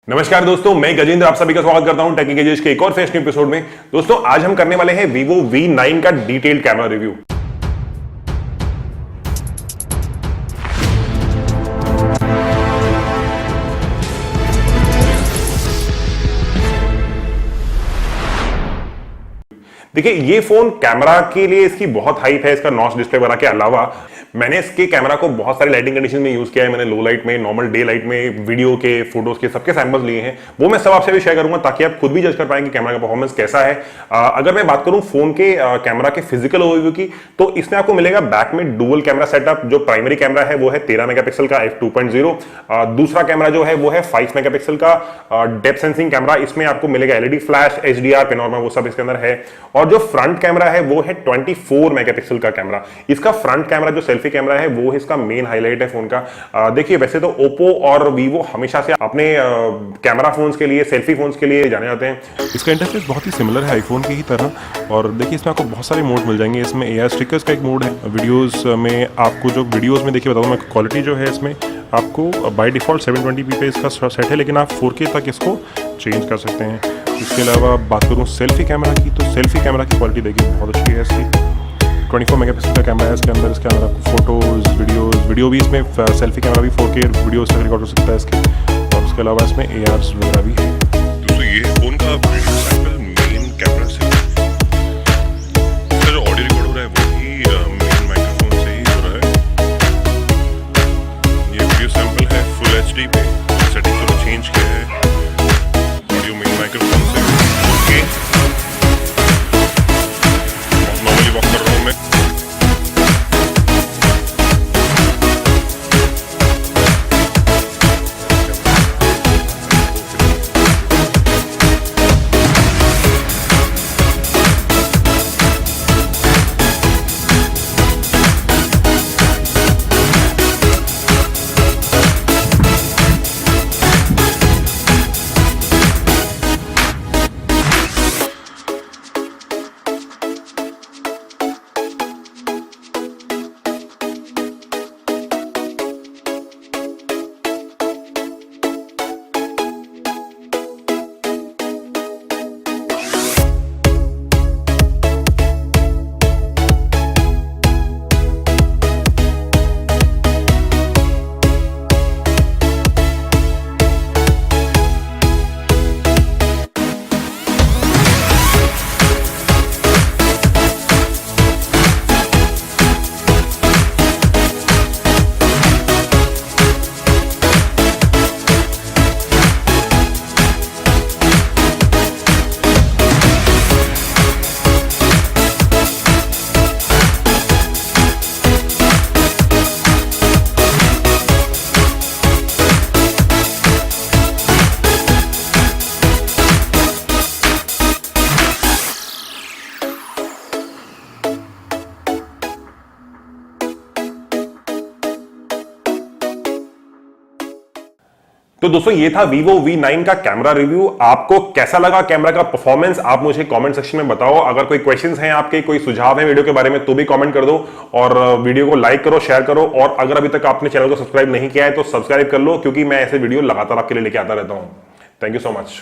नमस्कार दोस्तों, मैं गजेंद्र आप सभी का स्वागत करता हूं techyGajesh के एक और फ्रेश न्यू एपिसोड में। दोस्तों आज हम करने वाले हैं Vivo V9 का डिटेल्ड कैमरा रिव्यू। देखिए ये फोन कैमरा के लिए इसकी बहुत हाइप है। इसका नॉच डिस्प्ले वगैरह के अलावा मैंने इसके कैमरा को बहुत सारे लाइटिंग कंडीशन में यूज किया है। मैंने लो लाइट में, नॉर्मल डे लाइट में, वीडियो के, फोटोज के सबके सैंपल्स लिए हैं। वो मैं सब आपसे भी शेयर करूंगा ताकि आप खुद भी जज कर पाएंगे कैमरा का परफॉर्मेंस कैसा है। अगर मैं बात करूं फोन के कैमरा के फिजिकल ओवरव्यू की, तो इसमें आपको मिलेगा बैक में डुअल कैमरा सेटअप। जो प्राइमरी कैमरा है वो है 13 मेगापिक्सल का f2.0। दूसरा कैमरा जो है वो है 5 मेगापिक्सल का डेप्थ सेंसिंग कैमरा। इसमें आपको मिलेगा एलईडी फ्लैश, HDR, पेनोरमा, वो सब इसके अंदर है। और जो फ्रंट कैमरा है वो है 24 मेगापिक्सल का कैमरा। इसका फ्रंट कैमरा जो सेल्फी कैमरा है वो इसका मेन हाईलाइट है फोन का। देखिए वैसे तो ओप्पो और वीवो हमेशा से अपने कैमरा फोन्स के लिए, सेल्फी फोन्स के लिए जाने जाते हैं। इसका इंटरफेस बहुत ही सिमिलर है आईफोन की ही तरह। और देखिए इसमें आपको बहुत सारे मोड मिल जाएंगे। इसमें एआर स्टिकर्स का एक मोड है। वीडियोस में आपको जो वीडियोस में देखिए बताऊँ मैं, क्वालिटी जो है इसमें आपको बाय डिफॉल्ट 720p पे इसका सेट है, लेकिन आप 4K तक इसको चेंज कर सकते हैं। इसके अलावा बात करूँ सेल्फी कैमरा की, तो सेल्फी कैमरा की क्वालिटी देखिए बहुत अच्छी है इसकी। 24 मेगापिक्सल का कैमरा है इसके अंदर। इसके अंदर आपको फोटोज, वीडियो भी इसमें, सेल्फी कैमरा भी 4K वीडियोस तक रिकॉर्ड हो सकता है इसके। और उसके अलावा इसमें AR वगैरह भी है। दोस्तों ये फोन का वीडियो सैंपल मेन कैमरा से, इसका जो ऑडियो रिकॉर्ड हो रहा है वही मेन माइक्रोफोन से ही हो रहा है। ये वीडियो सैंपल है फुल HD पे, सेटिंग थोड़ा चेंज किया है। ऑडियो मेन माइक्रोफोन से ओके, नॉर्मली वॉक कर रहा हूँ मैं। तो दोस्तों ये था Vivo V9 का कैमरा रिव्यू। आपको कैसा लगा कैमरा का परफॉर्मेंस, आप मुझे कमेंट सेक्शन में बताओ। अगर कोई क्वेश्चंस हैं आपके, कोई सुझाव है वीडियो के बारे में, तो भी कमेंट कर दो। और वीडियो को लाइक करो, शेयर करो। और अगर अभी तक आपने चैनल को सब्सक्राइब नहीं किया है तो सब्सक्राइब कर लो, क्योंकि मैं ऐसे वीडियो लगातार आपके लिए लेके आता रहता हूं। Thank you so much.